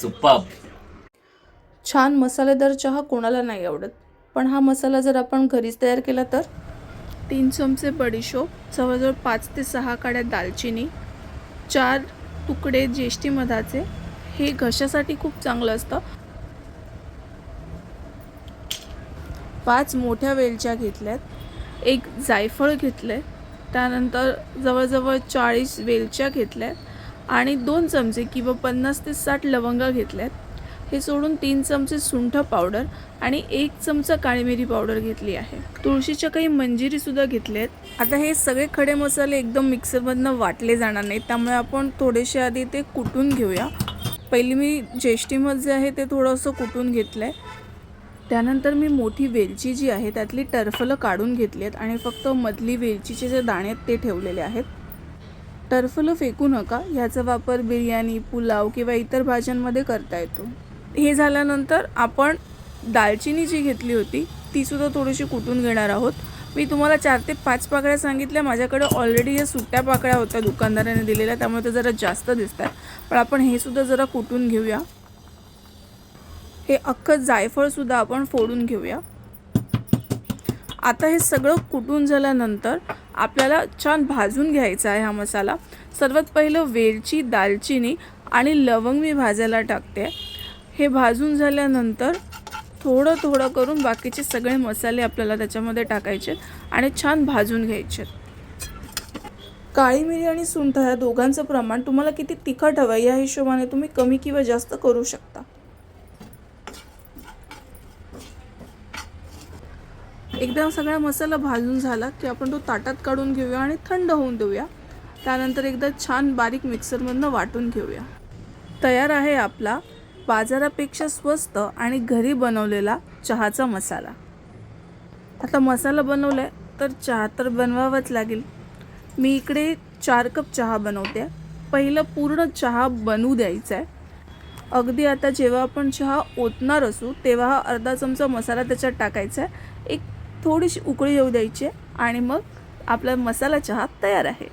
Superb. छान मसालेदार चहा कोणाला नाही आवडत, पण हा मसाला जर आपण घरीच तयार केला तर 3 चमचे बडीशोप, जवळजवळ 5 ते 6 काड्या दालचिनी, 4 तुकडे ज्येष्ठी मधाचे, हे घशासाठी खूप चांगलं असतं. 5 मोठ्या वेलच्या घेतल्यात, एक जायफळ घेतले, त्यानंतर जवळजवळ 40 वेलच्या घेतल्यात आणि 2 चमचे किंवा 50 ते 60 लवंगा घेतल्यात. हे सोडून 3 चमचे सुंठ पावडर आणि 1 चमचा काळी मिरी पावडर घेतली आहे. तुळशीच्या काही मंजिरी सुद्धा घेतल्यात. आता हे सगळे खडे मसाले एकदम मिक्सरमधनं वाटले जाणार नाहीत, त्यामुळे आपण थोडेसे आधी ते कुटून घेऊया. पहिली मी ज्येष्ठी मध जे आहे ते थोडंसं कुटून घेतलं आहे. त्यानंतर मी मोठी वेलची जी आहे त्यातली टरफलं काढून घेतली आहेत आणि फक्त मधली वेलचीचे जे दाणे आहेत ते ठेवलेले आहेत. टरफलं फेकू नका, ह्याचा वापर बिर्याणी, पुलाव किंवा इतर भाज्यांमध्ये करता येतो. हे झाल्यानंतर आपण दालचिनी जी घेतली होती ती सुद्धा थोडीशी कुटून घेणार आहोत. मी तुम्हाला 4 ते 5 पाकळ्या सांगितल्या, माझ्याकडे ऑलरेडी या सुट्ट्या पाकळ्या होत्या दुकानदाराने दिलेल्या, त्यामुळे ते जरा जास्त दिसतात. पण आपण हे सुद्धा जरा कुटून घेऊया. हे अख्खं जायफळ सुद्धा आपण फोडून घेऊया. आता हे सगळं कुटून झाल्यानंतर आपल्याला छान भाजून घ्यायचा आहे हा मसाला. सर्वात पहिलं वेलची, दालचिनी आणि लवंग मी भाजायला टाकते. हे भाजून झाल्यानंतर थोडं थोडं करून बाकीचे सगळे मसाले आपल्याला त्याच्यामध्ये टाकायचे आणि छान भाजून घ्यायचे. काळी मिरी आणि सुंठ या दोघांचं प्रमाण तुम्हाला किती तिखट हवं या हिशोबाने तुम्ही कमी किंवा जास्त करू शकता. एकदा सगळा मसाला भाजून झाला की आपण तो ताटात काढून घेऊया आणि थंड होऊन देऊया. त्यानंतर एकदा छान बारीक मिक्सरमधनं वाटून घेऊया. तयार आहे आपला बाजारापेक्षा स्वस्त आणि घरी बनवलेला चहाचा मसाला. आता मसाला बनवला आहे तर चहा तर बनवावाच लागेल. मी इकडे 4 कप चहा बनवते. पहिलं पूर्ण चहा बनवू द्यायचा आहे. अगदी आता जेव्हा आपण चहा ओतणार असू तेव्हा हा अर्धा चमचा मसाला त्याच्यात टाकायचा आहे. एक थोडीशी उकळी येऊ द्यायची आणि मग आपला मसाला चहा तयार आहे.